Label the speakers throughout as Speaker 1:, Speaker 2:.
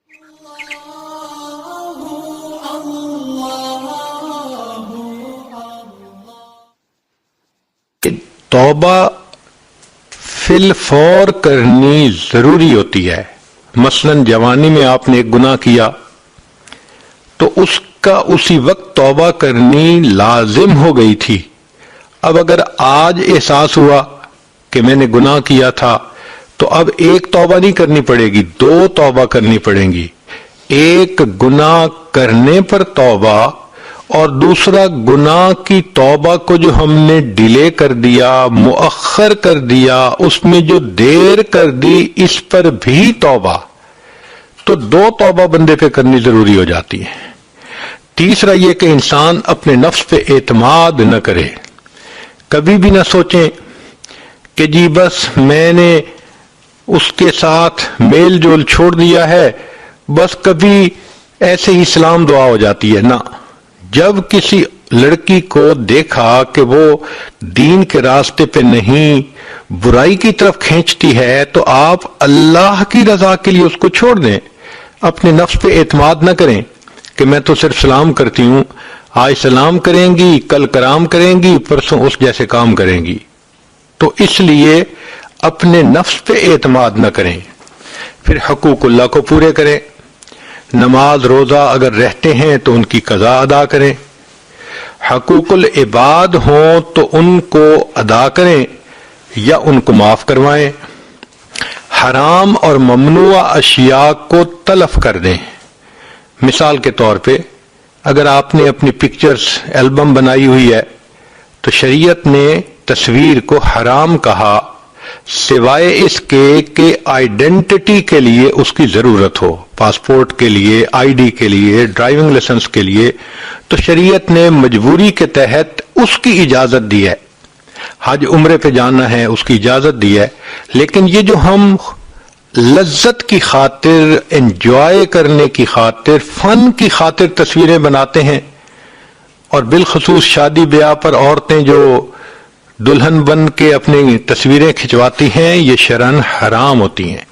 Speaker 1: کہ توبہ فی الفور کرنی ضروری ہوتی ہے. مثلاً جوانی میں آپ نے ایک گناہ کیا تو اس کا اسی وقت توبہ کرنی لازم ہو گئی تھی. اب اگر آج احساس ہوا کہ میں نے گناہ کیا تھا تو اب ایک توبہ نہیں کرنی پڑے گی، 2 توبہ کرنی پڑیں گی. ایک گناہ کرنے پر توبہ اور دوسرا گناہ کی توبہ کو جو ہم نے ڈیلے کر دیا، مؤخر کر دیا، اس میں جو دیر کر دی، اس پر بھی توبہ. تو 2 توبہ بندے پہ کرنی ضروری ہو جاتی ہے. تیسرا یہ کہ انسان اپنے نفس پہ اعتماد نہ کرے. کبھی بھی نہ سوچیں کہ جی بس میں نے اس کے ساتھ میل جول چھوڑ دیا ہے، بس کبھی ایسے ہی سلام دعا ہو جاتی ہے. نہ، جب کسی لڑکی کو دیکھا کہ وہ دین کے راستے پہ نہیں، برائی کی طرف کھینچتی ہے، تو آپ اللہ کی رضا کے لیے اس کو چھوڑ دیں. اپنے نفس پہ اعتماد نہ کریں کہ میں تو صرف سلام کرتی ہوں، آج سلام کریں گی، کل کرام کریں گی، پرسوں اس جیسے کام کریں گی. تو اس لیے اپنے نفس پہ اعتماد نہ کریں. پھر حقوق اللہ کو پورے کریں. نماز روزہ اگر رہتے ہیں تو ان کی قضا ادا کریں. حقوق العباد ہوں تو ان کو ادا کریں یا ان کو معاف کروائیں. حرام اور ممنوع اشیاء کو تلف کر دیں. مثال کے طور پہ اگر آپ نے اپنی پکچرز البم بنائی ہوئی ہے تو شریعت نے تصویر کو حرام کہا، سوائے اس کے کہ آئیڈینٹی کے لیے اس کی ضرورت ہو، پاسپورٹ کے لیے، آئی ڈی کے لیے، ڈرائیونگ لائسنس کے لیے. تو شریعت نے مجبوری کے تحت اس کی اجازت دی ہے. حج عمرے پہ جانا ہے اس کی اجازت دی ہے. لیکن یہ جو ہم لذت کی خاطر، انجوائے کرنے کی خاطر، فن کی خاطر تصویریں بناتے ہیں، اور بالخصوص شادی بیاہ پر عورتیں جو دلہن بن کے اپنی تصویریں کھنچواتی ہیں، یہ شرعاً حرام ہوتی ہیں.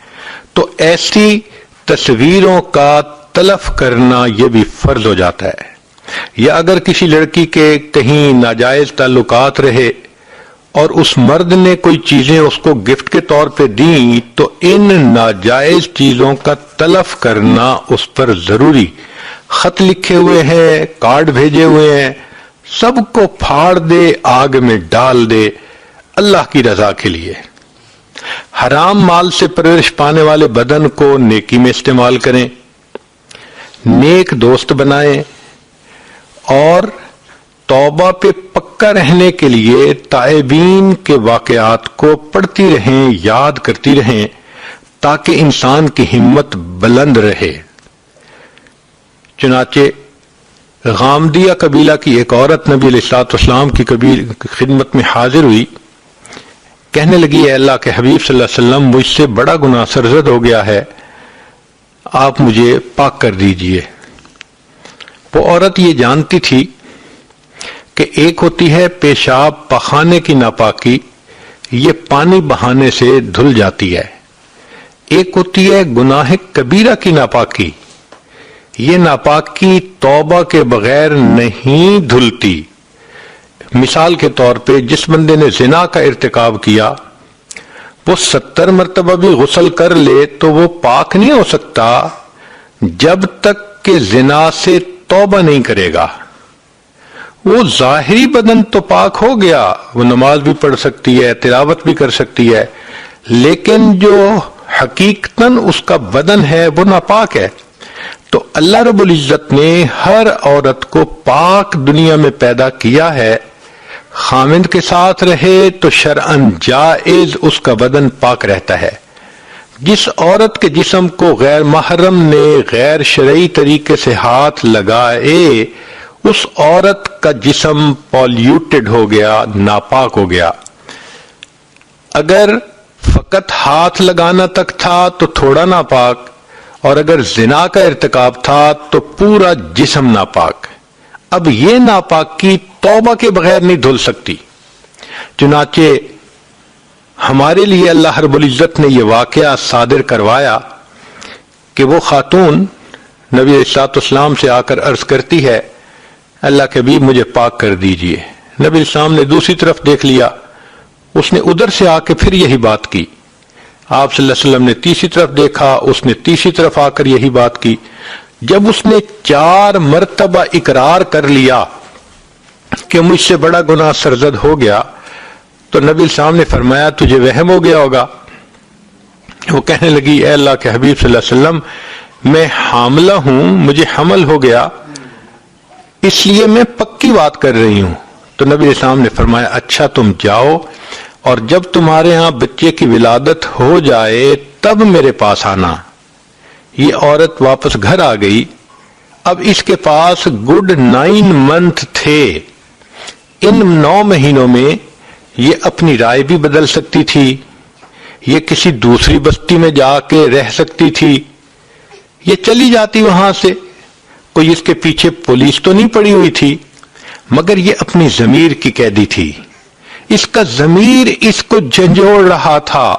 Speaker 1: تو ایسی تصویروں کا تلف کرنا یہ بھی فرض ہو جاتا ہے. یا اگر کسی لڑکی کے کہیں ناجائز تعلقات رہے اور اس مرد نے کوئی چیزیں اس کو گفٹ کے طور پہ دیں، تو ان ناجائز چیزوں کا تلف کرنا اس پر ضروری. خط لکھے ہوئے ہیں، کارڈ بھیجے ہوئے ہیں، سب کو پھاڑ دے، آگ میں ڈال دے اللہ کی رضا کے لیے. حرام مال سے پرورش پانے والے بدن کو نیکی میں استعمال کریں. نیک دوست بنائیں اور توبہ پہ پکا رہنے کے لیے تائبین کے واقعات کو پڑھتی رہیں، یاد کرتی رہیں، تاکہ انسان کی ہمت بلند رہے. چنانچہ غامدیہ قبیلہ کی ایک عورت نبی علیہ الصلوۃ والسلام کی خدمت میں حاضر ہوئی. کہنے لگی، اے اللہ کے حبیب صلی اللہ علیہ وسلم، مجھ سے بڑا گناہ سرزد ہو گیا ہے، آپ مجھے پاک کر دیجئے. وہ عورت یہ جانتی تھی کہ ایک ہوتی ہے پیشاب پخانے کی ناپاکی، یہ پانی بہانے سے دھل جاتی ہے. ایک ہوتی ہے گناہ کبیرہ کی ناپاکی، یہ ناپاکی توبہ کے بغیر نہیں دھلتی. مثال کے طور پہ جس بندے نے زنا کا ارتکاب کیا، وہ 70 مرتبہ بھی غسل کر لے تو وہ پاک نہیں ہو سکتا جب تک کہ زنا سے توبہ نہیں کرے گا. وہ ظاہری بدن تو پاک ہو گیا، وہ نماز بھی پڑھ سکتی ہے، تلاوت بھی کر سکتی ہے، لیکن جو حقیقتاً اس کا بدن ہے وہ ناپاک ہے. تو اللہ رب العزت نے ہر عورت کو پاک دنیا میں پیدا کیا ہے. خامند کے ساتھ رہے تو شرعاً جائز اس کا بدن پاک رہتا ہے. جس عورت کے جسم کو غیر محرم نے غیر شرعی طریقے سے ہاتھ لگائے، اس عورت کا جسم پولیوٹڈ ہو گیا، ناپاک ہو گیا. اگر فقط ہاتھ لگانا تک تھا تو تھوڑا ناپاک، اور اگر زنا کا ارتکاب تھا تو پورا جسم ناپاک. اب یہ ناپاکی توبہ کے بغیر نہیں دھل سکتی. چنانچہ ہمارے لیے اللہ رب العزت نے یہ واقعہ صادر کروایا کہ وہ خاتون نبی علیہ الصلوۃ والسلام سے آ کر عرض کرتی ہے اللہ کے حبیب مجھے پاک کر دیجئے۔ نبی علیہ السلام نے دوسری طرف دیکھ لیا، اس نے ادھر سے آ کے پھر یہی بات کی۔ آپ صلی اللہ علیہ وسلم نے تیسری طرف دیکھا، اس نے تیسری طرف آ کر یہی بات کی۔ جب اس نے 4 مرتبہ اقرار کر لیا کہ مجھ سے بڑا گناہ سرزد ہو گیا، تو نبی علیہ السلام نے فرمایا تجھے وہم ہو گیا ہوگا۔ وہ کہنے لگی اے اللہ کے حبیب صلی اللہ علیہ وسلم میں حاملہ ہوں، مجھے حمل ہو گیا، اس لیے میں پکی بات کر رہی ہوں۔ تو نبی علیہ السلام نے فرمایا اچھا تم جاؤ اور جب تمہارے ہاں بچے کی ولادت ہو جائے تب میرے پاس آنا۔ یہ عورت واپس گھر آ گئی۔ اب اس کے پاس گڈ 9 منتھ تھے۔ ان 9 مہینوں میں یہ اپنی رائے بھی بدل سکتی تھی، یہ کسی دوسری بستی میں جا کے رہ سکتی تھی، یہ چلی جاتی وہاں سے، کوئی اس کے پیچھے پولیس تو نہیں پڑی ہوئی تھی، مگر یہ اپنی ضمیر کی قیدی تھی۔ اس کا ضمیر اس کو جھنجھوڑ رہا تھا،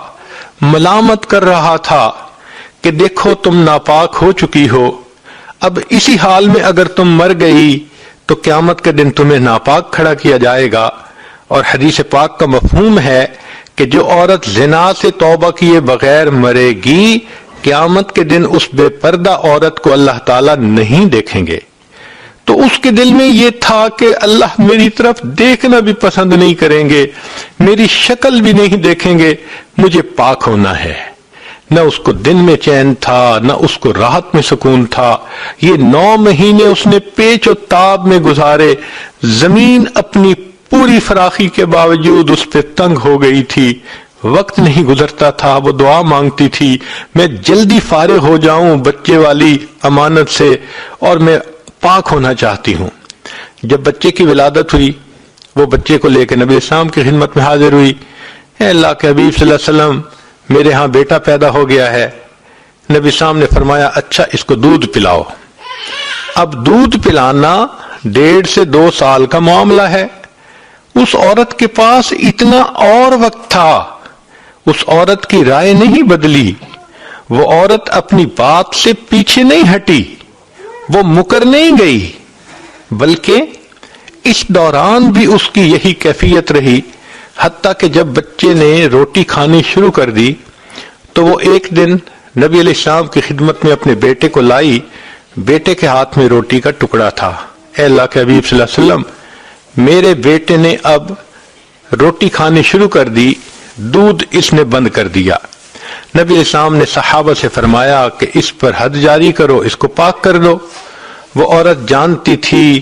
Speaker 1: ملامت کر رہا تھا کہ دیکھو تم ناپاک ہو چکی ہو، اب اسی حال میں اگر تم مر گئی تو قیامت کے دن تمہیں ناپاک کھڑا کیا جائے گا۔ اور حدیث پاک کا مفہوم ہے کہ جو عورت زنا سے توبہ کیے بغیر مرے گی، قیامت کے دن اس بے پردہ عورت کو اللہ تعالیٰ نہیں دیکھیں گے۔ تو اس کے دل میں یہ تھا کہ اللہ میری طرف دیکھنا بھی پسند نہیں کریں گے، میری شکل بھی نہیں دیکھیں گے، مجھے پاک ہونا ہے۔ نہ اس کو دن میں چین تھا، نہ اس کو راحت میں سکون تھا۔ یہ 9 مہینے اس نے پیچ و تاب میں گزارے، زمین اپنی پوری فراخی کے باوجود اس پہ تنگ ہو گئی تھی، وقت نہیں گزرتا تھا، وہ دعا مانگتی تھی میں جلدی فارغ ہو جاؤں بچے والی امانت سے اور میں پاک ہونا چاہتی ہوں۔ جب بچے کی ولادت ہوئی، وہ بچے کو لے کے نبی اسلام کی خدمت میں حاضر ہوئی۔ اے اللہ کے حبیب صلی اللہ علیہ وسلم میرے ہاں بیٹا پیدا ہو گیا ہے۔ نبی اسلام نے فرمایا اچھا اس کو دودھ پلاؤ۔ اب دودھ پلانا 1.5 سے 2 سال کا معاملہ ہے۔ اس عورت کے پاس اتنا اور وقت تھا، اس عورت کی رائے نہیں بدلی، وہ عورت اپنی بات سے پیچھے نہیں ہٹی، وہ مکر نہیں گئی، بلکہ اس دوران بھی اس کی یہی کیفیت رہی، حتیٰ کہ جب بچے نے روٹی کھانی شروع کر دی تو وہ ایک دن نبی علیہ السلام کی خدمت میں اپنے بیٹے کو لائی۔ بیٹے کے ہاتھ میں روٹی کا ٹکڑا تھا۔ اے اللہ کے حبیب صلی اللہ علیہ وسلم میرے بیٹے نے اب روٹی کھانی شروع کر دی، دودھ اس نے بند کر دیا۔ نبی علیہ السلام نے صحابہ سے فرمایا کہ اس پر حد جاری کرو، اس کو پاک کر دو۔ وہ عورت جانتی تھی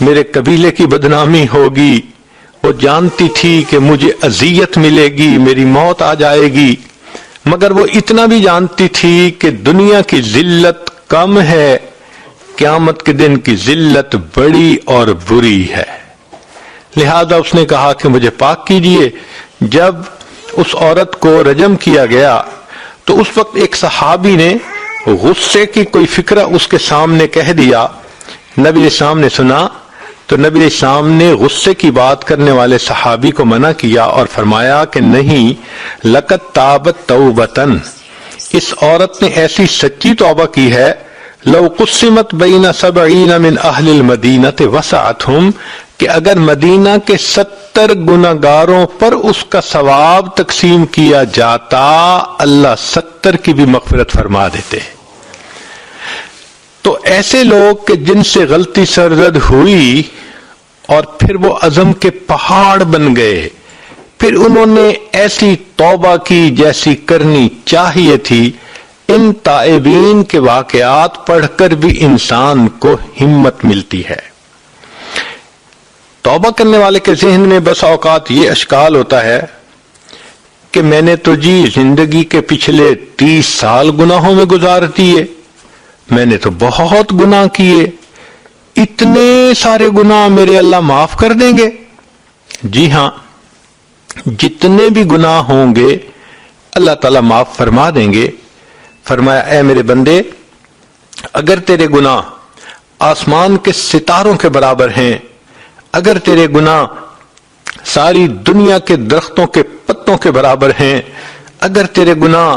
Speaker 1: میرے قبیلے کی بدنامی ہوگی، وہ جانتی تھی کہ مجھے اذیت ملے گی، میری موت آ جائے گی، مگر وہ اتنا بھی جانتی تھی کہ دنیا کی ذلت کم ہے، قیامت کے دن کی ذلت بڑی اور بری ہے۔ لہذا اس نے کہا کہ مجھے پاک کیجئے۔ جب اس عورت کو رجم کیا گیا تو اس وقت ایک صحابی نے غصے کی کوئی فکرہ اس کے سامنے کہہ دیا۔ نبی علیہ السلام نے سنا تو نبی علیہ السلام نے غصے کی بات کرنے والے صحابی کو منع کیا اور فرمایا کہ نہیں، لقد تابت توبتن، اس عورت نے ایسی سچی توبہ کی ہے، لو قسمت بین 70 من اہل المدینہ وسعتہم، کہ اگر مدینہ کے 70 گناہگاروں پر اس کا ثواب تقسیم کیا جاتا اللہ 70 کی بھی مغفرت فرما دیتے۔ تو ایسے لوگ کہ جن سے غلطی سرزد ہوئی اور پھر وہ عزم کے پہاڑ بن گئے، پھر انہوں نے ایسی توبہ کی جیسی کرنی چاہیے تھی، ان تائبین کے واقعات پڑھ کر بھی انسان کو ہمت ملتی ہے۔ توبہ کرنے والے کے ذہن میں بس اوقات یہ اشکال ہوتا ہے کہ میں نے تو جی زندگی کے پچھلے 30 سال گناہوں میں گزار دیے، میں نے تو بہت گناہ کیے، اتنے سارے گناہ میرے اللہ معاف کر دیں گے؟ جی ہاں، جتنے بھی گناہ ہوں گے اللہ تعالیٰ معاف فرما دیں گے۔ فرمایا اے میرے بندے، اگر تیرے گناہ آسمان کے ستاروں کے برابر ہیں، اگر تیرے گناہ ساری دنیا کے درختوں کے پتوں کے برابر ہیں، اگر تیرے گناہ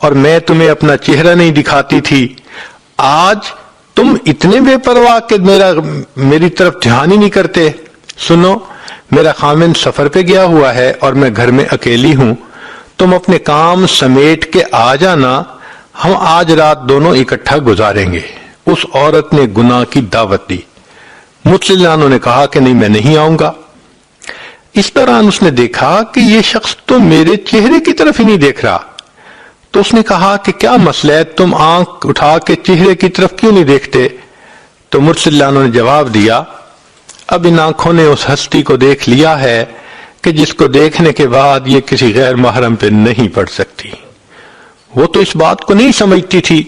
Speaker 1: اور میں تمہیں اپنا چہرہ نہیں دکھاتی تھی، آج تم اتنے بے پرواہ کہ میری طرف دھیان ہی نہیں کرتے۔ سنو، میرا خامند سفر پہ گیا ہوا ہے اور میں گھر میں اکیلی ہوں، تم اپنے کام سمیٹ کے آ جانا، ہم آج رات دونوں اکٹھا گزاریں گے۔ اس عورت نے گناہ کی دعوت دی۔ مطلعانوں نے کہا کہ نہیں، میں نہیں آؤں گا۔ اس دوران اس نے دیکھا کہ یہ شخص تو میرے چہرے کی طرف ہی نہیں دیکھ رہا، تو اس نے کہا کہ کیا مسئلہ ہے، تم آنکھ اٹھا کے چہرے کی طرف کیوں نہیں دیکھتے؟ تو مرسلانوں نے جواب دیا، اب ان آنکھوں نے اس ہستی کو دیکھ لیا ہے کہ جس کو دیکھنے کے بعد یہ کسی غیر محرم پہ نہیں پڑ سکتی۔ وہ تو اس بات کو نہیں سمجھتی تھی۔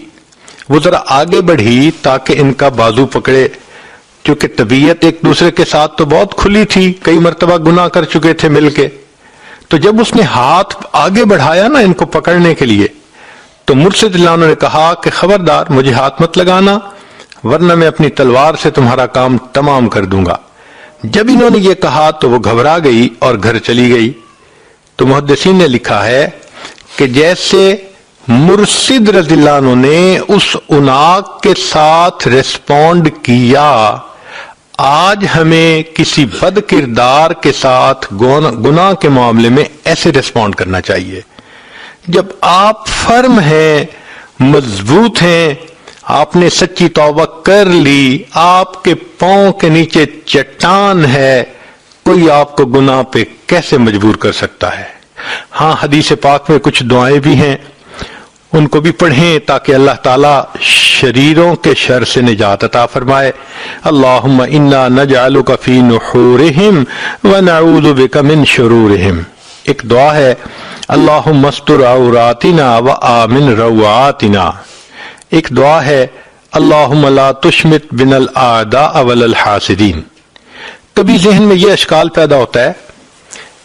Speaker 1: وہ ذرا آگے بڑھی تاکہ ان کا بازو پکڑے، کیونکہ طبیعت ایک دوسرے کے ساتھ تو بہت کھلی تھی، کئی مرتبہ گناہ کر چکے تھے مل کے۔ تو جب اس نے ہاتھ آگے بڑھایا نا ان کو پکڑنے کے لیے، تو مرشد اللہ نے کہا کہ خبردار مجھے ہاتھ مت لگانا، ورنہ میں اپنی تلوار سے تمہارا کام تمام کر دوں گا۔ جب انہوں نے یہ کہا تو وہ گھبرا گئی اور گھر چلی گئی۔ تو محدثین نے لکھا ہے کہ جیسے مرشد رضی اللہ عنہ نے اس عناق کے ساتھ ریسپونڈ کیا، آج ہمیں کسی بد کردار کے ساتھ گناہ کے معاملے میں ایسے ریسپونڈ کرنا چاہیے۔ جب آپ فرم ہیں، مضبوط ہیں، آپ نے سچی توبہ کر لی، آپ کے پاؤں کے نیچے چٹان ہے، کوئی آپ کو گناہ پہ کیسے مجبور کر سکتا ہے؟ ہاں، حدیث پاک میں کچھ دعائیں بھی ہیں، ان کو بھی پڑھیں تاکہ اللہ تعالیٰ شریروں کے شر سے نجات عطا فرمائے۔ اللہم انا نجعلک فی نحورہم ونعوذ بک من شرورہم۔ ایک دعا ہے، اللہم استر عوراتنا وآمن روعاتنا۔ ایک دعا ہے، اللہم لا تشمت بنا الاعداء ولا الحاسدین۔ کبھی ذہن میں یہ اشکال پیدا ہوتا ہے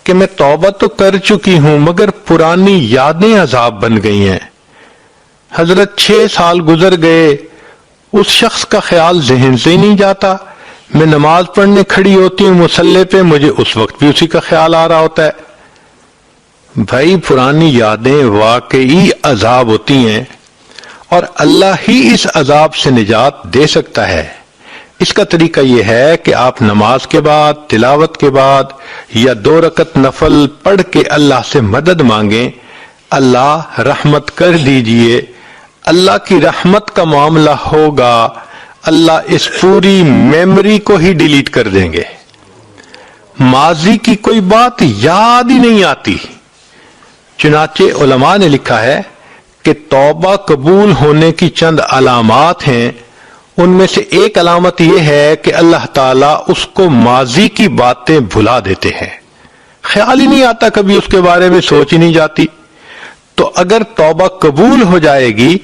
Speaker 1: کہ میں توبہ تو کر چکی ہوں مگر پرانی یادیں عذاب بن گئی ہیں۔ حضرت 6 سال گزر گئے، اس شخص کا خیال ذہن سے ہی نہیں جاتا، میں نماز پڑھنے کھڑی ہوتی ہوں مصلی پہ، مجھے اس وقت بھی اسی کا خیال آ رہا ہوتا ہے۔ بھائی، پرانی یادیں واقعی عذاب ہوتی ہیں اور اللہ ہی اس عذاب سے نجات دے سکتا ہے۔ اس کا طریقہ یہ ہے کہ آپ نماز کے بعد، تلاوت کے بعد یا 2 رکعت نفل پڑھ کے اللہ سے مدد مانگیں، اللہ رحمت کر دیجئے، اللہ کی رحمت کا معاملہ ہوگا، اللہ اس پوری میموری کو ہی ڈیلیٹ کر دیں گے، ماضی کی کوئی بات یاد ہی نہیں آتی۔ چنانچہ علماء نے لکھا ہے کہ توبہ قبول ہونے کی چند علامات ہیں، ان میں سے ایک علامت یہ ہے کہ اللہ تعالیٰ اس کو ماضی کی باتیں بھلا دیتے ہیں، خیال ہی نہیں آتا، کبھی اس کے بارے میں سوچ ہی نہیں جاتی۔ تو اگر توبہ قبول ہو جائے گی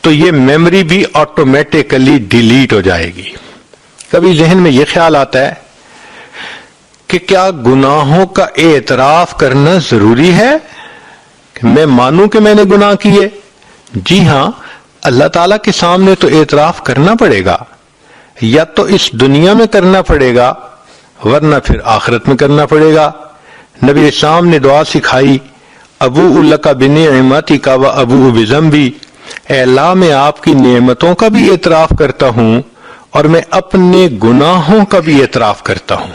Speaker 1: تو یہ میموری بھی آٹومیٹیکلی ڈیلیٹ ہو جائے گی۔ کبھی ذہن میں یہ خیال آتا ہے کہ کیا گناہوں کا اعتراف کرنا ضروری ہے کہ میں مانوں کہ میں نے گناہ کیے؟ جی ہاں، اللہ تعالیٰ کے سامنے تو اعتراف کرنا پڑے گا، یا تو اس دنیا میں کرنا پڑے گا ورنہ پھر آخرت میں کرنا پڑے گا۔ نبی اسلام نے دعا سکھائی، ابوء لک بنعمتک و ابوء بذنبی، اے اللہ میں آپ کی نعمتوں کا بھی اعتراف کرتا ہوں اور میں اپنے گناہوں کا بھی اعتراف کرتا ہوں۔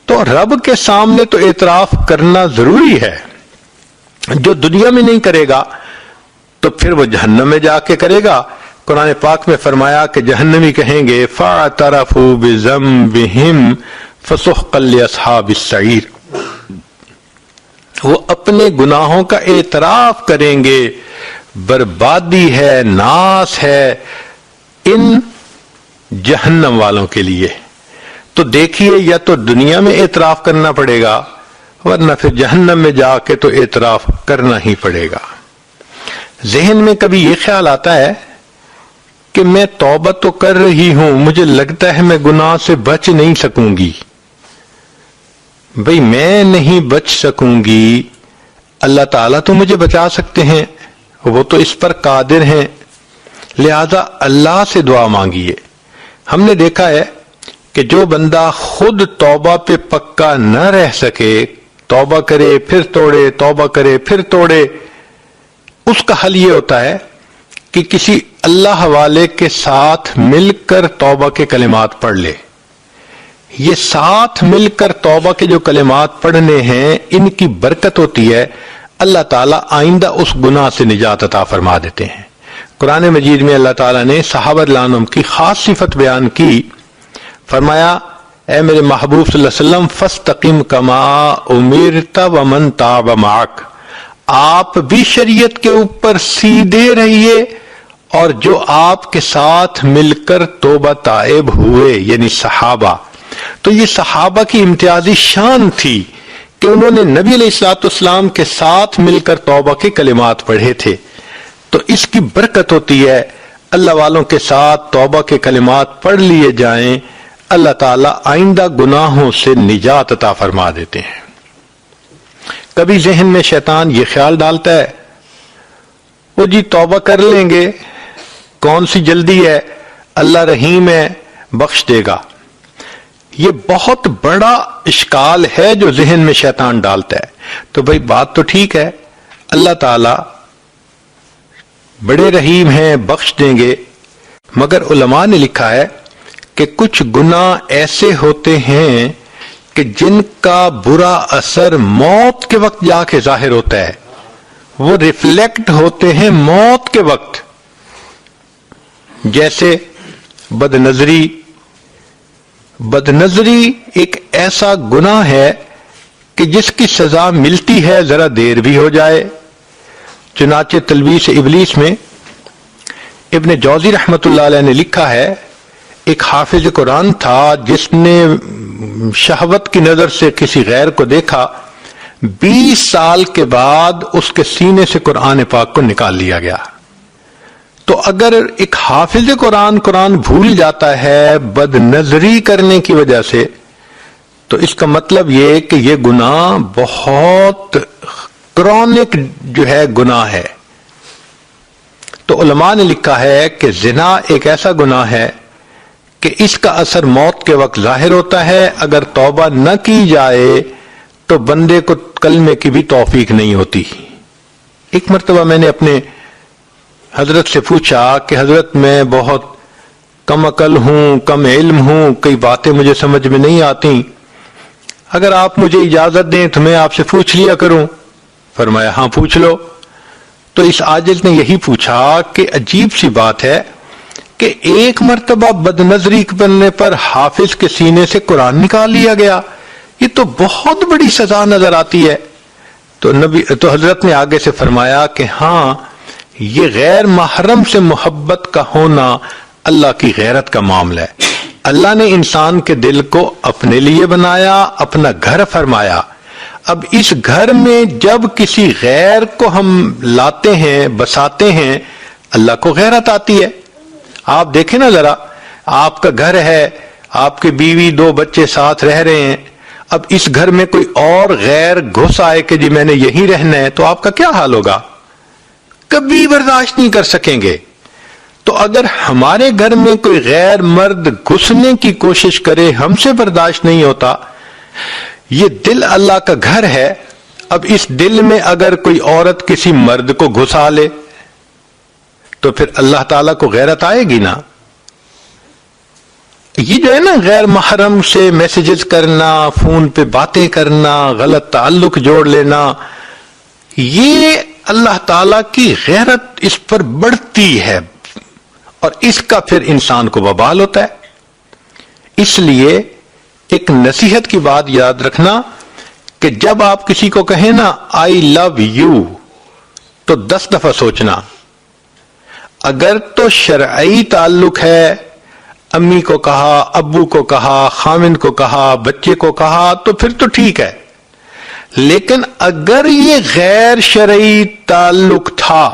Speaker 1: تو رب کے سامنے تو اعتراف کرنا ضروری ہے، جو دنیا میں نہیں کرے گا تو پھر وہ جہنم میں جا کے کرے گا۔ قرآن پاک میں فرمایا کہ جہنمی کہیں گے فَاعْتَرَفُوا بِذَنبِهِمْ فَسُحْقًا لِّأَصْحَابِ السَّعِيرِ، وہ اپنے گناہوں کا اعتراف کریں گے، بربادی ہے، ناس ہے ان جہنم والوں کے لیے۔ تو دیکھیے، یا تو دنیا میں اعتراف کرنا پڑے گا ورنہ پھر جہنم میں جا کے تو اعتراف کرنا ہی پڑے گا۔ ذہن میں کبھی یہ خیال آتا ہے کہ میں توبہ تو کر رہی ہوں، مجھے لگتا ہے میں گناہ سے بچ نہیں سکوں گی۔ بھئی، میں نہیں بچ سکوں گی، اللہ تعالیٰ تو مجھے بچا سکتے ہیں، وہ تو اس پر قادر ہیں، لہذا اللہ سے دعا مانگیے۔ ہم نے دیکھا ہے کہ جو بندہ خود توبہ پہ پکا نہ رہ سکے، توبہ کرے پھر توڑے، توبہ کرے پھر توڑے، اس کا حل یہ ہوتا ہے کہ کسی اللہ والے کے ساتھ مل کر توبہ کے کلمات پڑھ لے. یہ ساتھ مل کر توبہ کے جو کلمات پڑھنے ہیں ان کی برکت ہوتی ہے، اللہ تعالیٰ آئندہ اس گناہ سے نجات عطا فرما دیتے ہیں. قرآن مجید میں اللہ تعالیٰ نے صحابہ رضی اللہ عنہم کی خاص صفت بیان کی، فرمایا اے میرے محبوب صلی اللہ علیہ وسلم فاستقم کما امرت ومن تاب معک، آپ بھی شریعت کے اوپر سیدھے رہیے اور جو آپ کے ساتھ مل کر توبہ تائب ہوئے یعنی صحابہ. تو یہ صحابہ کی امتیازی شان تھی کہ انہوں نے نبی علیہ الصلوۃ والسلام کے ساتھ مل کر توبہ کے کلمات پڑھے تھے. تو اس کی برکت ہوتی ہے، اللہ والوں کے ساتھ توبہ کے کلمات پڑھ لیے جائیں، اللہ تعالیٰ آئندہ گناہوں سے نجات عطا فرما دیتے ہیں. کبھی ذہن میں شیطان یہ خیال ڈالتا ہے وہ جی توبہ کر لیں گے، کون سی جلدی ہے، اللہ رحیم ہے بخش دے گا. یہ بہت بڑا اشکال ہے جو ذہن میں شیطان ڈالتا ہے. تو بھئی بات تو ٹھیک ہے، اللہ تعالیٰ بڑے رحیم ہیں بخش دیں گے، مگر علماء نے لکھا ہے کہ کچھ گناہ ایسے ہوتے ہیں کہ جن کا برا اثر موت کے وقت جا کے ظاہر ہوتا ہے، وہ ریفلیکٹ ہوتے ہیں موت کے وقت. جیسے بدنظری ایک ایسا گناہ ہے کہ جس کی سزا ملتی ہے ذرا دیر بھی ہو جائے. چنانچہ تلبیس ابلیس میں ابن جوزی رحمت اللہ علیہ نے لکھا ہے، ایک حافظ قرآن تھا جس نے شہوت کی نظر سے کسی غیر کو دیکھا، 20 سال کے بعد اس کے سینے سے قرآن پاک کو نکال لیا گیا. تو اگر ایک حافظ قرآن بھول جاتا ہے بد نظری کرنے کی وجہ سے، تو اس کا مطلب یہ کہ یہ گناہ بہت کرونک جو ہے گناہ ہے. تو علماء نے لکھا ہے کہ زنا ایک ایسا گناہ ہے کہ اس کا اثر موت کے وقت ظاہر ہوتا ہے. اگر توبہ نہ کی جائے تو بندے کو کلمے کی بھی توفیق نہیں ہوتی. ایک مرتبہ میں نے اپنے حضرت سے پوچھا کہ حضرت میں بہت کم عقل ہوں، کم علم ہوں، کئی باتیں مجھے سمجھ میں نہیں آتی، اگر آپ مجھے اجازت دیں تو میں آپ سے پوچھ لیا کروں. فرمایا ہاں پوچھ لو. تو اس عاجز نے یہی پوچھا کہ عجیب سی بات ہے کہ ایک مرتبہ بد نظری بننے پر حافظ کے سینے سے قرآن نکال لیا گیا، یہ تو بہت بڑی سزا نظر آتی ہے. تو حضرت نے آگے سے فرمایا کہ ہاں، یہ غیر محرم سے محبت کا ہونا اللہ کی غیرت کا معاملہ ہے. اللہ نے انسان کے دل کو اپنے لیے بنایا، اپنا گھر فرمایا. اب اس گھر میں جب کسی غیر کو ہم لاتے ہیں، بساتے ہیں، اللہ کو غیرت آتی ہے. آپ دیکھیں نا ذرا، آپ کا گھر ہے، آپ کی بیوی 2 بچے ساتھ رہ رہے ہیں، اب اس گھر میں کوئی اور غیر گھس آئے کہ جی میں نے یہیں رہنا ہے، تو آپ کا کیا حال ہوگا؟ کبھی برداشت نہیں کر سکیں گے. تو اگر ہمارے گھر میں کوئی غیر مرد گھسنے کی کوشش کرے، ہم سے برداشت نہیں ہوتا. یہ دل اللہ کا گھر ہے، اب اس دل میں اگر کوئی عورت کسی مرد کو گھسا لے تو پھر اللہ تعالیٰ کو غیرت آئے گی نا. یہ جو ہے نا غیر محرم سے میسیجز کرنا، فون پہ باتیں کرنا، غلط تعلق جوڑ لینا، یہ اللہ تعالیٰ کی غیرت اس پر بڑھتی ہے اور اس کا پھر انسان کو وبال ہوتا ہے. اس لیے ایک نصیحت کی بات یاد رکھنا کہ جب آپ کسی کو کہیں نا آئی لو یو تو 10 دفعہ سوچنا. اگر تو شرعی تعلق ہے، امی کو کہا، ابو کو کہا، خاوند کو کہا، بچے کو کہا، تو پھر تو ٹھیک ہے. لیکن اگر یہ غیر شرعی تعلق تھا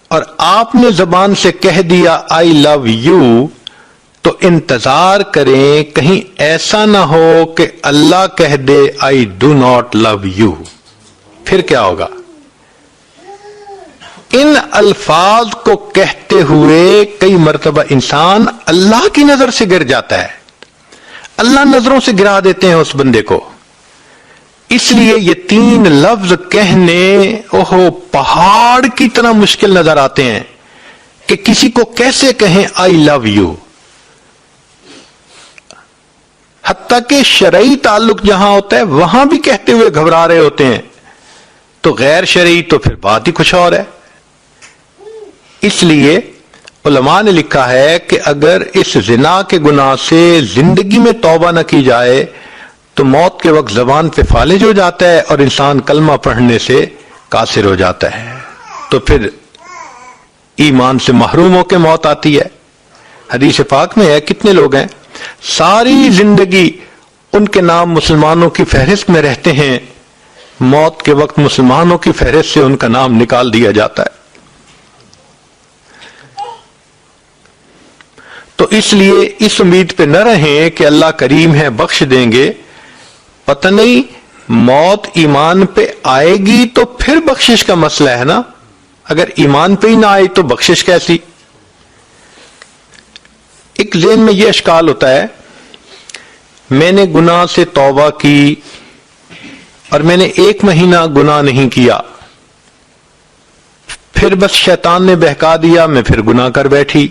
Speaker 1: اور آپ نے زبان سے کہہ دیا آئی لو یو، تو انتظار کریں کہیں ایسا نہ ہو کہ اللہ کہہ دے I do not love you. پھر کیا ہوگا؟ ان الفاظ کو کہتے ہوئے کئی مرتبہ انسان اللہ کی نظر سے گر جاتا ہے. اللہ نظروں سے گرا دیتے ہیں اس بندے کو اس لیے یہ 3 لفظ کہنے پہاڑ کی طرح مشکل نظر آتے ہیں کہ کسی کو کیسے کہیں آئی لو یو. حتیٰ کہ شرعی تعلق جہاں ہوتا ہے وہاں بھی کہتے ہوئے گھبرا رہے ہوتے ہیں، تو غیر شرعی تو پھر بات ہی کچھ اور ہے. اس لیے علماء نے لکھا ہے کہ اگر اس زنا کے گناہ سے زندگی میں توبہ نہ کی جائے تو موت کے وقت زبان پہ فالج ہو جاتا ہے اور انسان کلمہ پڑھنے سے قاصر ہو جاتا ہے، تو پھر ایمان سے محروم ہو کے موت آتی ہے. حدیث پاک میں ہے کتنے لوگ ہیں ساری زندگی ان کے نام مسلمانوں کی فہرست میں رہتے ہیں، موت کے وقت مسلمانوں کی فہرست سے ان کا نام نکال دیا جاتا ہے. تو اس لیے اس امید پہ نہ رہیں کہ اللہ کریم ہے بخش دیں گے. پتہ نہیں موت ایمان پہ آئے گی تو پھر بخشش کا مسئلہ ہے نا، اگر ایمان پہ ہی نہ آئی تو بخشش کیسی. ایک ذہن میں یہ اشکال ہوتا ہے، میں نے گناہ سے توبہ کی اور میں نے 1 مہینہ گناہ نہیں کیا، پھر بس شیطان نے بہکا دیا، میں پھر گناہ کر بیٹھی،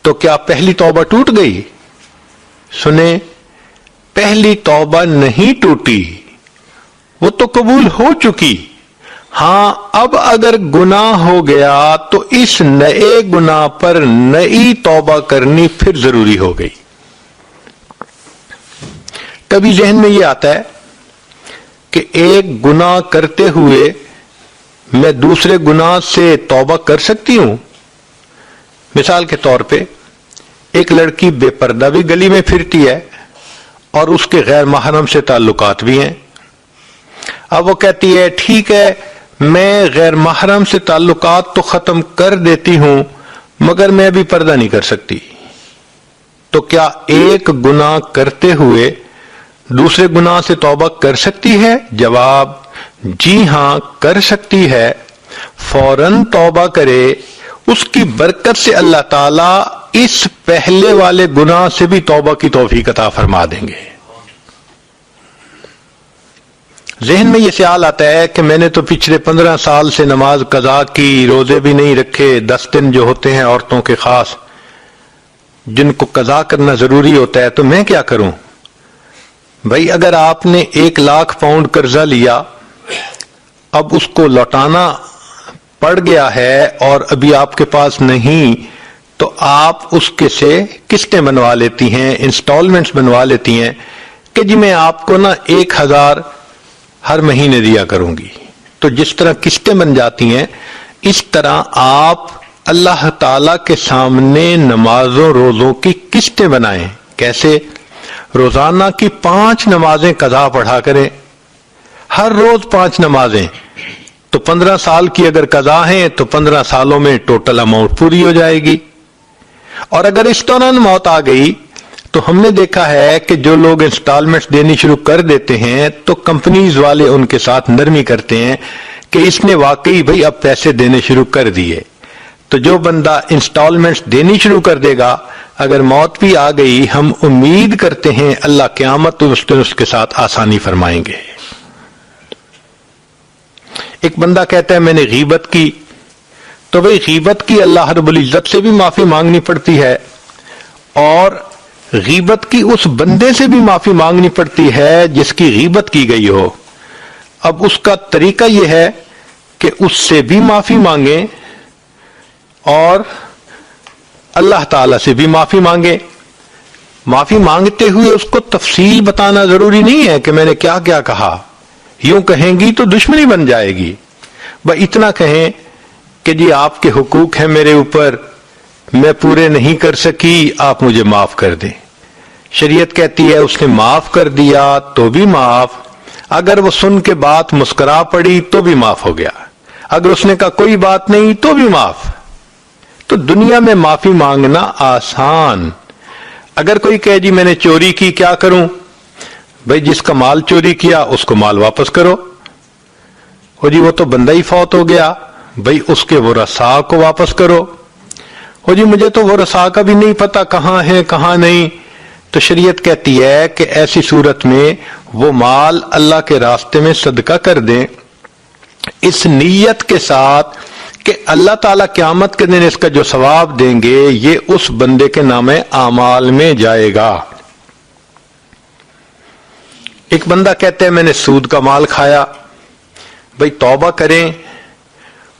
Speaker 1: تو کیا پہلی توبہ ٹوٹ گئی؟ سنیں، پہلی توبہ نہیں ٹوٹی، وہ تو قبول ہو چکی. ہاں اب اگر گناہ ہو گیا تو اس نئے گناہ پر نئی توبہ کرنی پھر ضروری ہو گئی. کبھی ذہن میں یہ آتا ہے کہ ایک گناہ کرتے ہوئے میں دوسرے گناہ سے توبہ کر سکتی ہوں. مثال کے طور پہ ایک لڑکی بے پردہ بھی گلی میں پھرتی ہے اور اس کے غیر محرم سے تعلقات بھی ہیں. اب وہ کہتی ہے ٹھیک ہے میں غیر محرم سے تعلقات تو ختم کر دیتی ہوں مگر میں بھی پردہ نہیں کر سکتی. تو کیا ایک گناہ کرتے ہوئے دوسرے گناہ سے توبہ کر سکتی ہے؟ جواب جی ہاں کر سکتی ہے. فوراً توبہ کرے، اس کی برکت سے اللہ تعالیٰ اس پہلے والے گناہ سے بھی توبہ کی توفیق عطا فرما دیں گے. ذہن میں یہ خیال آتا ہے کہ میں نے تو پچھلے 15 سال سے نماز قضا کی، روزے بھی نہیں رکھے، 10 دن جو ہوتے ہیں عورتوں کے خاص جن کو قضا کرنا ضروری ہوتا ہے، تو میں کیا کروں؟ بھائی اگر آپ نے 1 لاکھ پاؤنڈ قرضہ لیا، اب اس کو لوٹانا پڑ گیا ہے اور ابھی آپ کے پاس نہیں، تو آپ اس کے سے قسطیں بنوا لیتی ہیں، انسٹالمنٹس بنوا لیتی ہیں کہ جی میں آپ کو 1000 ہر مہینے دیا کروں گی. تو جس طرح قسطیں بن جاتی ہیں اس طرح آپ اللہ تعالی کے سامنے نمازوں روزوں کی قسطیں بنائیں. کیسے؟ روزانہ کی 5 نمازیں قضا پڑھا کریں، ہر روز 5 نمازیں، تو 15 سال کی اگر قضا ہیں تو 15 سالوں میں ٹوٹل اماؤنٹ پوری ہو جائے گی. اور اگر اس دوران موت آ گئی تو ہم نے دیکھا ہے کہ جو لوگ انسٹالمنٹس دینی شروع کر دیتے ہیں تو کمپنیز والے ان کے ساتھ نرمی کرتے ہیں کہ اس نے واقعی بھئی اب پیسے دینے شروع کر دیے. تو جو بندہ انسٹالمنٹس دینی شروع کر دے گا اگر موت بھی آ گئی ہم امید کرتے ہیں اللہ قیامت اس دن اس کے ساتھ آسانی فرمائیں گے. ایک بندہ کہتا ہے میں نے غیبت کی، تو بھئی غیبت کی اللہ رب العزت سے بھی معافی مانگنی پڑتی ہے اور غیبت کی اس بندے سے بھی معافی مانگنی پڑتی ہے جس کی غیبت کی گئی ہو. اب اس کا طریقہ یہ ہے کہ اس سے بھی معافی مانگیں اور اللہ تعالی سے بھی معافی مانگیں. معافی مانگتے ہوئے اس کو تفصیل بتانا ضروری نہیں ہے کہ میں نے کیا کیا کہا، یوں کہیں گی تو دشمنی بن جائے گی. بس اتنا کہیں کہ جی آپ کے حقوق ہیں میرے اوپر، میں پورے نہیں کر سکی، آپ مجھے معاف کر دیں. شریعت کہتی ہے اس نے معاف کر دیا تو بھی معاف، اگر وہ سن کے بات مسکرا پڑی تو بھی معاف ہو گیا، اگر اس نے کہا کوئی بات نہیں تو بھی معاف. تو دنیا میں معافی مانگنا آسان. اگر کوئی کہے جی میں نے چوری کی کیا کروں؟ بھئی جس کا مال چوری کیا اس کو مال واپس کرو. ہو جی وہ تو بندہ ہی فوت ہو گیا، بھئی اس کے ورثاء کو واپس کرو. ہو جی مجھے تو ورثاء کا بھی نہیں پتا کہاں ہے کہاں نہیں، تو شریعت کہتی ہے کہ ایسی صورت میں وہ مال اللہ کے راستے میں صدقہ کر دیں، اس نیت کے ساتھ کہ اللہ تعالیٰ قیامت کے دن اس کا جو ثواب دیں گے یہ اس بندے کے نام اعمال میں جائے گا۔ ایک بندہ کہتا ہے میں نے سود کا مال کھایا، بھئی توبہ کریں،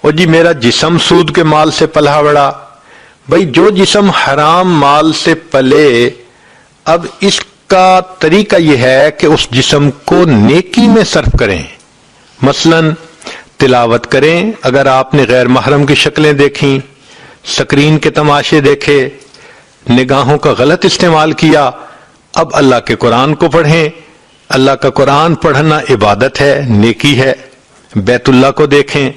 Speaker 1: اور جی میرا جسم سود کے مال سے پلا بڑا۔ بھئی جو جسم حرام مال سے پلے، اب اس کا طریقہ یہ ہے کہ اس جسم کو نیکی میں صرف کریں، مثلا تلاوت کریں، اگر آپ نے غیر محرم کی شکلیں دیکھیں، سکرین کے تماشے دیکھے، نگاہوں کا غلط استعمال کیا، اب اللہ کے قرآن کو پڑھیں۔ اللہ کا قرآن پڑھنا عبادت ہے، نیکی ہے۔ بیت اللہ کو دیکھیں،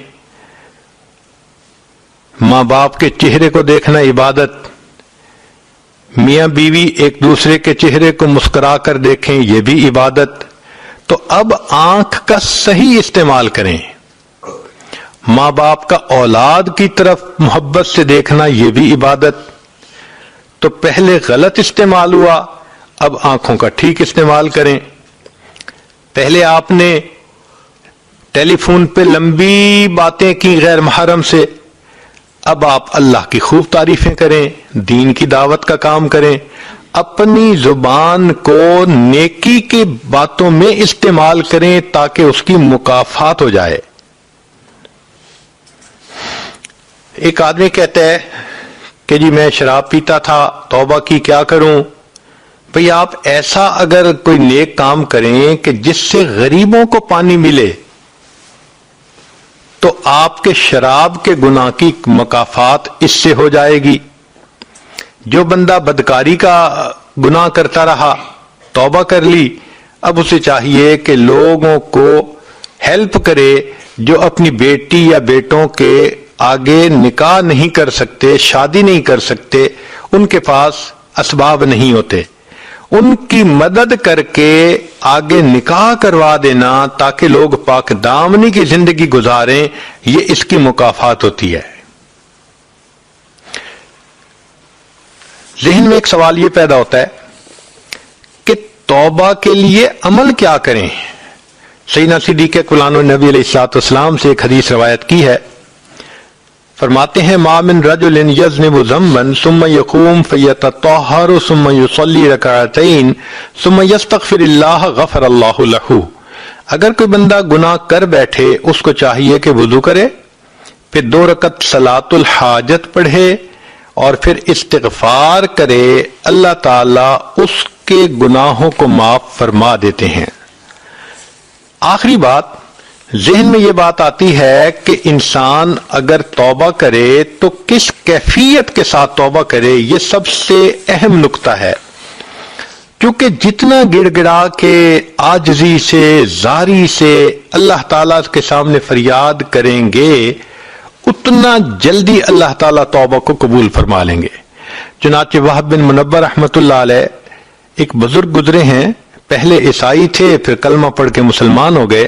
Speaker 1: ماں باپ کے چہرے کو دیکھنا عبادت، میاں بیوی ایک دوسرے کے چہرے کو مسکرا کر دیکھیں، یہ بھی عبادت۔ تو اب آنکھ کا صحیح استعمال کریں، ماں باپ کا اولاد کی طرف محبت سے دیکھنا، یہ بھی عبادت۔ تو پہلے غلط استعمال ہوا، اب آنکھوں کا ٹھیک استعمال کریں۔ پہلے آپ نے ٹیلی فون پہ لمبی باتیں کی غیر محرم سے، اب آپ اللہ کی خوب تعریفیں کریں، دین کی دعوت کا کام کریں، اپنی زبان کو نیکی کی باتوں میں استعمال کریں تاکہ اس کی مکافات ہو جائے۔ ایک آدمی کہتا ہے کہ جی میں شراب پیتا تھا، توبہ کی، کیا کروں؟ بھئی آپ ایسا اگر کوئی نیک کام کریں کہ جس سے غریبوں کو پانی ملے تو آپ کے شراب کے گناہ کی مکافات اس سے ہو جائے گی۔ جو بندہ بدکاری کا گناہ کرتا رہا، توبہ کر لی، اب اسے چاہیے کہ لوگوں کو ہیلپ کرے جو اپنی بیٹی یا بیٹوں کے آگے نکاح نہیں کر سکتے، شادی نہیں کر سکتے، ان کے پاس اسباب نہیں ہوتے، ان کی مدد کر کے آگے نکاح کروا دینا تاکہ لوگ پاک دامنی کی زندگی گزاریں، یہ اس کی مکافات ہوتی ہے۔ ذہن میں ایک سوال یہ پیدا ہوتا ہے کہ توبہ کے لیے عمل کیا کریں؟ سیدنا صدیق اکبر نبی علیہ الصلوۃ والسلام سے ایک حدیث روایت کی ہے، فرماتے ہیں ما من رجل یذنب ذنبا ثم یقوم فیتطہر ثم یصلی رکعتین ثم یستغفر اللہ غفر اللہ لہ۔ اگر کوئی بندہ گناہ کر بیٹھے، اس کو چاہیے کہ وضو کرے، پھر 2 رکعت صلاۃ الحاجت پڑھے اور پھر استغفار کرے، اللہ تعالیٰ اس کے گناہوں کو معاف فرما دیتے ہیں۔ آخری بات، ذہن میں یہ بات آتی ہے کہ انسان اگر توبہ کرے تو کس کیفیت کے ساتھ توبہ کرے، یہ سب سے اہم نقطہ ہے، کیونکہ جتنا گڑ گڑا کے عاجزی سے، زاری سے اللہ تعالیٰ کے سامنے فریاد کریں گے، اتنا جلدی اللہ تعالیٰ توبہ کو قبول فرما لیں گے۔ چنانچہ وہب بن منبہ رحمۃ اللہ علیہ ایک بزرگ گزرے ہیں، پہلے عیسائی تھے، پھر کلمہ پڑھ کے مسلمان ہو گئے۔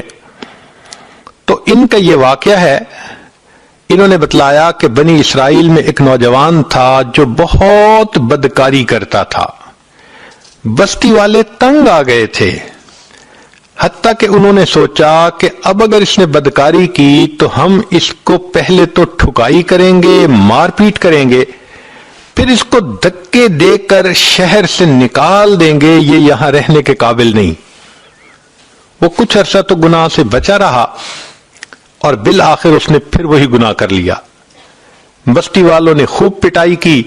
Speaker 1: تو ان کا یہ واقعہ ہے، انہوں نے بتلایا کہ بنی اسرائیل میں ایک نوجوان تھا جو بہت بدکاری کرتا تھا، بستی والے تنگ آ گئے تھے، حتیٰ کہ انہوں نے سوچا کہ اب اگر اس نے بدکاری کی تو ہم اس کو پہلے تو ٹھکائی کریں گے، مار پیٹ کریں گے، پھر اس کو دھکے دے کر شہر سے نکال دیں گے، یہ یہاں رہنے کے قابل نہیں۔ وہ کچھ عرصہ تو گناہ سے بچا رہا اور بالآخر اس نے پھر وہی گناہ کر لیا۔ بستی والوں نے خوب پٹائی کی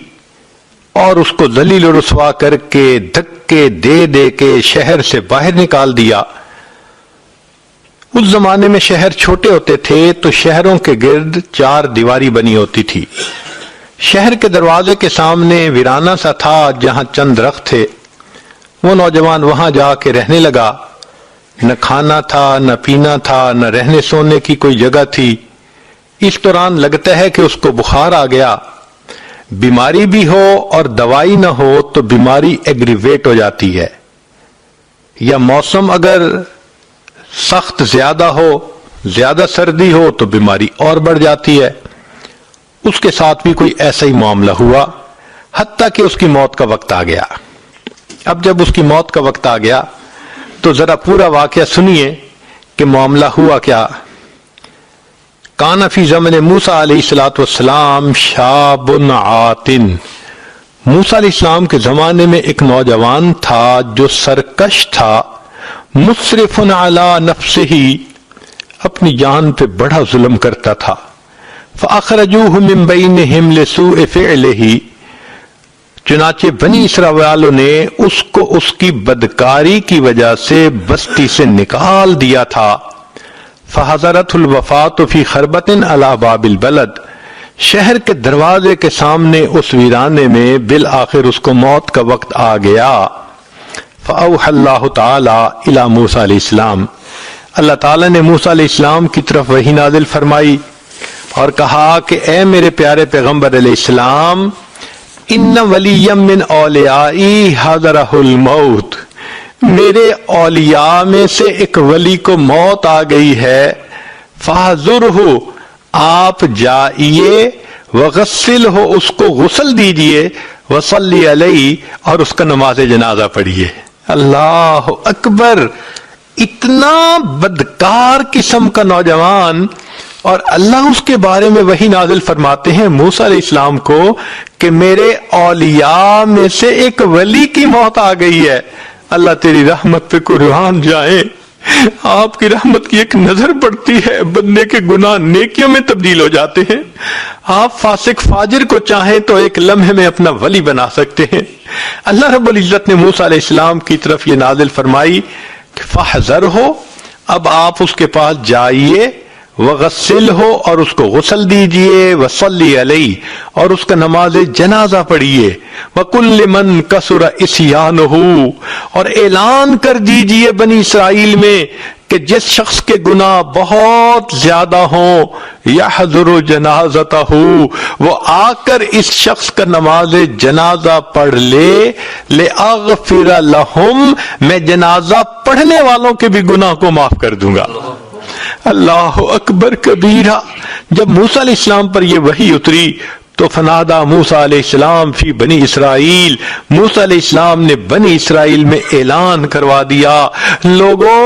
Speaker 1: اور اس کو ذلیل و رسوا کر کے دھکے دے دے کے شہر سے باہر نکال دیا۔ اس زمانے میں شہر چھوٹے ہوتے تھے تو شہروں کے گرد 4 دیواری بنی ہوتی تھی۔ شہر کے دروازے کے سامنے ویرانہ سا تھا جہاں چند درخت تھے۔ وہ نوجوان وہاں جا کے رہنے لگا، نہ کھانا تھا، نہ پینا تھا، نہ رہنے سونے کی کوئی جگہ تھی۔ اس دوران لگتا ہے کہ اس کو بخار آ گیا۔ بیماری بھی ہو اور دوائی نہ ہو تو بیماری ایگریویٹ ہو جاتی ہے، یا موسم اگر سخت زیادہ ہو، زیادہ سردی ہو تو بیماری اور بڑھ جاتی ہے۔ اس کے ساتھ بھی کوئی ایسا ہی معاملہ ہوا، حتیٰ کہ اس کی موت کا وقت آ گیا۔ اب جب اس کی موت کا وقت آ گیا تو ذرا پورا واقعہ سنیے کہ معاملہ ہوا کیا. کان فی زمن موسیٰ علیہ الصلوۃ والسلام شاب عاتن. موسیٰ علیہ السلام کے زمانے میں ایک نوجوان تھا جو سرکش تھا، مسرف علی نفسہ، اپنی جان پہ بڑا ظلم کرتا تھا. فاخرجوہ من بینہم لسوء فعلہ، چنانچہ بنی اسرائیل والوں نے اس کو اس کی بدکاری کی وجہ سے بستی سے نکال دیا تھا. فحضرت الوفات فی خربت علی باب البلد، شہر کے دروازے کے سامنے اس ویرانے میں بالآخر اس کو موت کا وقت آ گیا. فاوحى اللہ تعالی الی موسیٰ علیہ السلام، اللہ تعالیٰ نے موسیٰ علیہ السلام کی طرف وحی نازل فرمائی اور کہا کہ اے میرے پیارے پیغمبر علیہ السلام، ان ولی من اولیائی حضرہ الموت، میرے اولیاء میں سے ایک ولی کو موت آ گئی ہے. فاحذرہ، آپ جائیے، وغسلہ، اس کو غسل دیجئے، وصلی علیہ، اور اس کا نماز جنازہ پڑھیے. اللہ اکبر! اتنا بدکار قسم کا نوجوان، اور اللہ اس کے بارے میں وحی نازل فرماتے ہیں موسیٰ علیہ السلام کو کہ میرے اولیاء میں سے ایک ولی کی موت آ گئی ہے. اللہ تیری رحمت پہ قربان جائے. آپ کی رحمت کی ایک نظر پڑتی ہے، بندے کے گناہ نیکیوں میں تبدیل ہو جاتے ہیں. آپ فاسق فاجر کو چاہیں تو ایک لمحے میں اپنا ولی بنا سکتے ہیں. اللہ رب العزت نے موسیٰ علیہ السلام کی طرف یہ نازل فرمائی کہ فاحذرہ، اب آپ اس کے پاس جائیے، وغسلہ، اور اس کو غسل دیجئے، وصلی علیہ، اور اس کا نماز جنازہ پڑھیے، وَقُلْ مَنْ كَسُرَ إِسْيَانُهُ، اور اعلان کر دیجئے بنی اسرائیل میں کہ جس شخص کے گناہ بہت زیادہ ہوں، یحضر جنازتہ، وہ آ کر اس شخص کا نماز جنازہ پڑھ لے، لِأَغْفِرَ لَهُمْ، میں جنازہ پڑھنے والوں کے بھی گناہ کو معاف کر دوں گا. اللہ اکبر کبیرہ. جب موسیٰ علیہ السلام پر یہ وحی اتری تو فنادا موسیٰ علیہ السلام فی بنی اسرائیل، موسیٰ علیہ السلام نے بنی اسرائیل میں اعلان کروا دیا، لوگوں،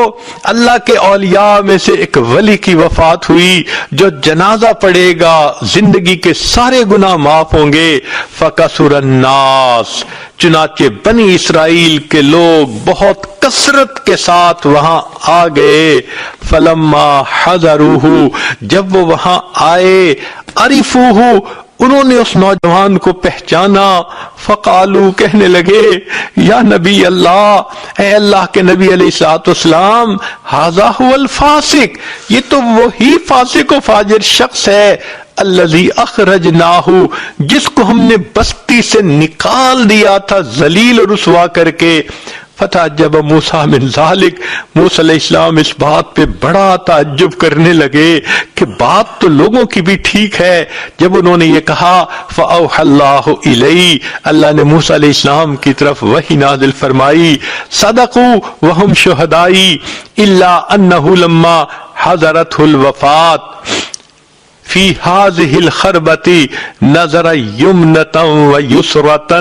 Speaker 1: اللہ کے اولیاء میں سے ایک ولی کی وفات ہوئی، جو جنازہ پڑے گا زندگی کے سارے گناہ معاف ہوں گے. فکثر الناس، چنانچہ بنی اسرائیل کے لوگ بہت کثرت کے ساتھ وہاں آ گئے. فلما حضروہ، جب وہ وہاں آئے، عرفوہ، انہوں نے اس نوجوان کو پہچانا. فقالو، کہنے لگے، یا نبی اللہ، اے اللہ کے نبی علیہ الصلوۃ والسلام، ھذا ھو الفاسق، یہ تو وہی فاسق و فاجر شخص ہے، الذی اخرجناہ، جس کو ہم نے بستی سے نکال دیا تھا ذلیل و رسوا کر کے. فتعجب موسیٰ من ذالک، موسیٰ علیہ السلام اس بات پہ بڑا تعجب کرنے لگے کہ بات تو لوگوں کی بھی ٹھیک ہے. جب انہوں نے یہ کہا، فأوحى اللہ الیہ، اللہ نے موسیٰ علیہ السلام کی طرف وحی نازل فرمائی، صدقوا وہم شہدائی، الا انہ لما حضرتہ الوفات فی ہذہ الخربۃ نظر یمنۃ و یسرۃ.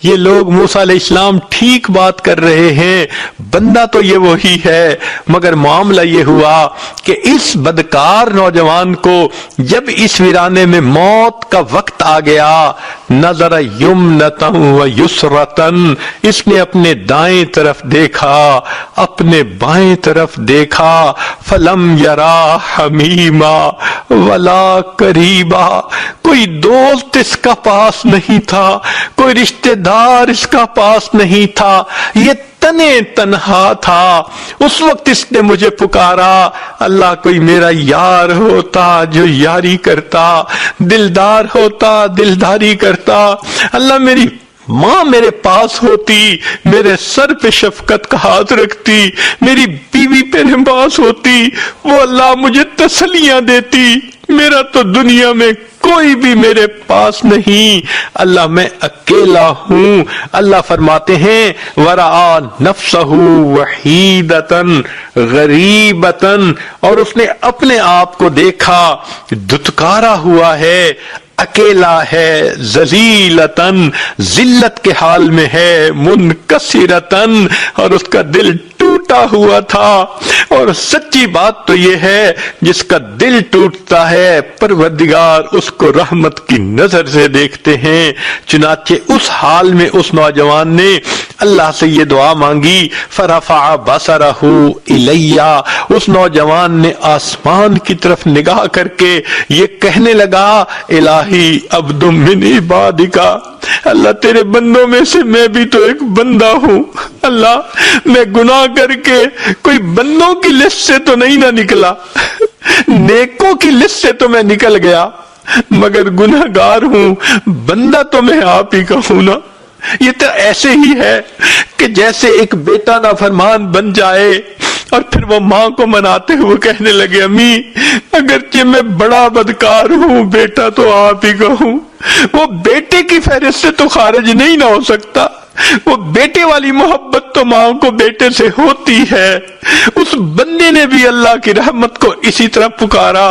Speaker 1: یہ لوگ موسیٰ علیہ السلام ٹھیک بات کر رہے ہیں، بندہ تو یہ وہی ہے، مگر معاملہ یہ ہوا کہ اس بدکار نوجوان کو جب اس ویرانے میں موت کا وقت آ گیا، نظر یمنۃ و یسرۃ، اس نے اپنے دائیں طرف دیکھا، اپنے بائیں طرف دیکھا، فلم یرا حمیما ولا قریبا، کوئی دوست اس کا پاس نہیں تھا، کوئی رشتہ دار اس کا پاس نہیں تھا، یہ تنے تنہا تھا. اس وقت اس نے مجھے پکارا، اللہ کوئی میرا یار ہوتا جو یاری کرتا، دلدار ہوتا دلداری کرتا، اللہ میری ماں میرے پاس ہوتی، میرے سر پہ شفقت کا ہاتھ رکھتی، میری بیوی میرے پاس ہوتی، وہ اللہ مجھے تسلیاں دیتی. میرا تو دنیا میں کوئی بھی میرے پاس نہیں، اللہ میں اکیلا ہوں. اللہ فرماتے ہیں، ورعا نفسہ وحیدتن غریبتن، اور اس نے اپنے آپ کو دیکھا دھتکارا ہوا ہے، اکیلا ہے ذلیلتن، ذلت کے حال میں ہے، منکسرتن، اور اس کا دل ٹوٹا ہوا تھا۔ اور سچی بات تو یہ ہے جس کا دل ٹوٹتا ہے پروردگار اس کو رحمت کی نظر سے دیکھتے ہیں۔ چنانچہ اس حال میں اس نوجوان نے اللہ سے یہ دعا مانگی، فرفع بصرہ الیہ، اس نوجوان نے آسمان کی طرف نگاہ کر کے یہ کہنے لگا، الہی عبد من عبادک، اللہ تیرے بندوں میں سے میں بھی تو ایک بندہ ہوں، اللہ میں گناہ کر کے کوئی بندوں کی لسٹ سے تو نہیں نہ نکلا، نیکوں کی لسٹ سے تو میں نکل گیا، مگر گناہگار ہوں، بندہ تو میں آپ ہی کا ہوں نا۔ یہ تو ایسے ہی ہے کہ جیسے ایک بیٹا نافرمان بن جائے اور پھر وہ ماں کو مناتے ہوئے کہنے لگے، امی اگرچہ میں بڑا بدکار ہوں، بیٹا تو آپ ہی کا ہوں، وہ بیٹے کی فہرست سے تو خارج نہیں نہ ہو سکتا، وہ بیٹے والی محبت تو ماں کو بیٹے سے ہوتی ہے۔ اس بندے نے بھی اللہ کی رحمت کو اسی طرح پکارا،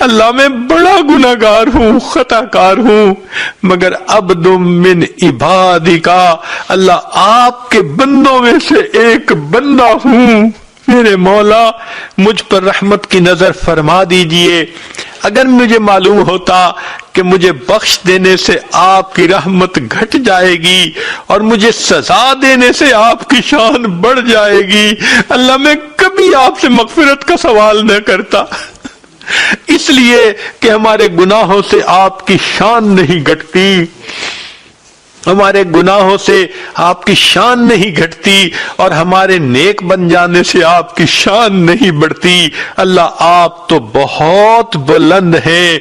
Speaker 1: اللہ میں بڑا گناہگار ہوں، خطا کار ہوں، مگر عبد من عبادک، اللہ آپ کے بندوں میں سے ایک بندہ ہوں، میرے مولا مجھ پر رحمت کی نظر فرما دیجئے۔ اگر مجھے معلوم ہوتا کہ مجھے بخش دینے سے آپ کی رحمت گھٹ جائے گی اور مجھے سزا دینے سے آپ کی شان بڑھ جائے گی، اللہ میں کبھی آپ سے مغفرت کا سوال نہ کرتا، اس لیے کہ ہمارے گناہوں سے آپ کی شان نہیں گھٹتی، ہمارے گناہوں سے آپ کی شان نہیں گھٹتی، اور ہمارے نیک بن جانے سے آپ کی شان نہیں بڑھتی۔ اللہ آپ تو بہت بلند ہیں،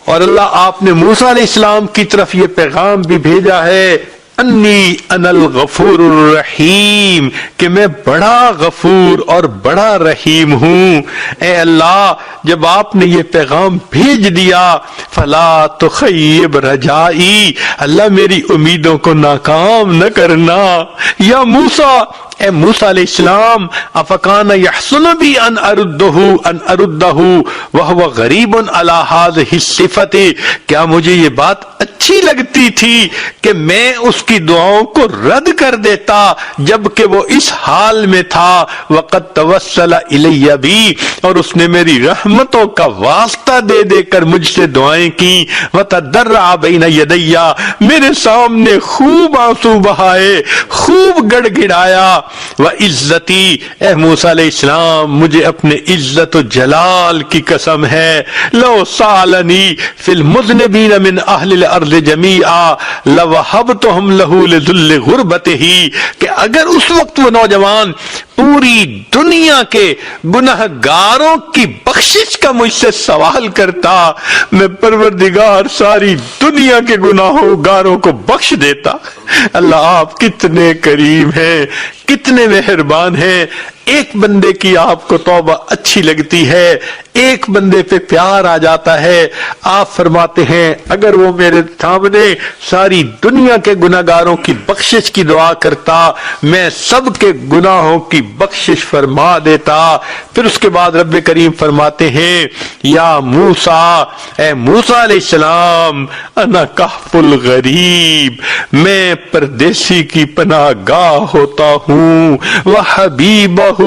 Speaker 1: اور اللہ آپ نے موسیٰ علیہ السلام کی طرف یہ پیغام بھی بھیجا ہے، انی انا الغفور الرحیم، کہ میں بڑا غفور اور بڑا رحیم ہوں۔ اے اللہ جب آپ نے یہ پیغام بھیج دیا، فلا تخیب رجائی، اللہ میری امیدوں کو ناکام نہ کرنا۔ یا موسیٰ، اے موسیٰ علیہ السلام، افکان یحسن بی ان اردہ وہو غریب علی ہذہ الصفۃ، کیا مجھے یہ بات اچھی لگتی تھی کہ میں اس کی دعاؤں کو رد کر دیتا جبکہ وہ اس حال میں تھا، وقد توسل الی بی، اور اس نے میری رحمتوں کا واسطہ دے دے کر مجھ سے دعائیں کی، وتضرع بین یدی، میرے سامنے خوب آنسو بہائے، خوب گڑ گڑایا، وعزتی، اے موسیٰ علیہ السلام مجھے اپنے عزت و جلال کی قسم ہے، لو سالنی فی المذنبین من اہل الارض جمیعا لوہبتہم لہ لذل غربتہ، کہ اگر اس وقت وہ نوجوان پوری دنیا کے گناہگاروں کی بخشش کا مجھ سے سوال کرتا، میں پروردگار ساری دنیا کے گناہگاروں کو بخش دیتا۔ اللہ آپ کتنے کریم ہیں، کتنے مہربان ہیں۔ ایک بندے کی آپ کو توبہ اچھی لگتی ہے، ایک بندے پہ پیار آ جاتا ہے، آپ فرماتے ہیں اگر وہ میرے سامنے ساری دنیا کے گناہگاروں کی بخشش کی دعا کرتا، میں سب کے گناہوں کی بخشش فرما دیتا۔ پھر اس کے بعد رب کریم فرماتے ہیں، یا موسیٰ، اے موسیٰ علیہ السلام، انا کہف الغریب، میں پردیسی کی پناہ گاہ ہوتا ہوں، وحبیبہ،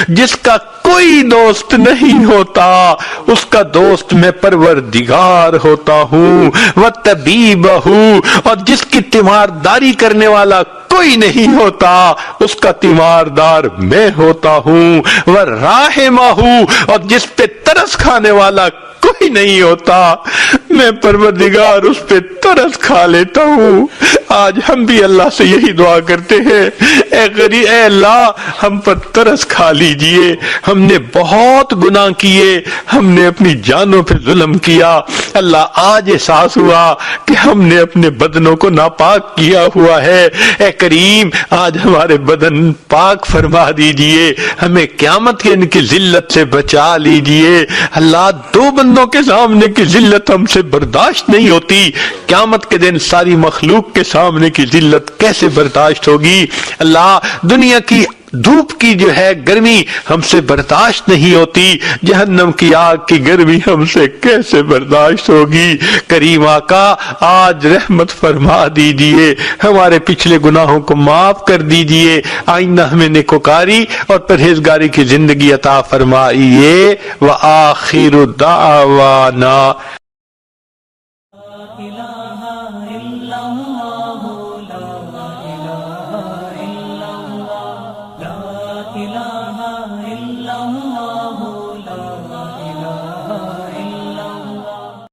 Speaker 1: جس کا کوئی دوست نہیں ہوتا، اس کا دوست میں پروردگار ہوتا ہوں، وطبیبہ، اور جس کی تیمارداری کرنے والا کوئی نہیں ہوتا، اس کا تیماردار میں ہوتا ہوں، وراحمہ، اور جس پہ ترس کھانے والا کوئی نہیں ہوتا، میں پروردگار اس پہ ترس کھا لیتا ہوں۔ آج ہم بھی اللہ سے یہی دعا کرتے ہیں، اے اللہ ہم پر ترس کھا لیجئے، ہم نے بہت گناہ کیے، ہم نے اپنی جانوں پہ ظلم کیا، اللہ آج احساس ہوا کہ ہم نے اپنے بدنوں کو ناپاک کیا ہوا ہے، اے کریم آج ہمارے بدن پاک فرما دیجئے، ہمیں قیامت کے ان کی ذلت سے بچا لیجئے۔ اللہ دو بندوں کے سامنے کی ذلت ہم سے برداشت نہیں ہوتی، قیامت کے دن ساری مخلوق کے سامنے کی ذلت کیسے برداشت ہوگی؟ اللہ دنیا کی دھوپ کی جو ہے گرمی ہم سے برداشت نہیں ہوتی، جہنم کی آگ کی گرمی ہم سے کیسے برداشت ہوگی؟ کریم آقا آج رحمت فرما دیجئے، ہمارے پچھلے گناہوں کو معاف کر دیجئے، آئندہ ہمیں نیکوکاری اور پرہیزگاری کی زندگی عطا فرمائیے۔ وآخر دعوانا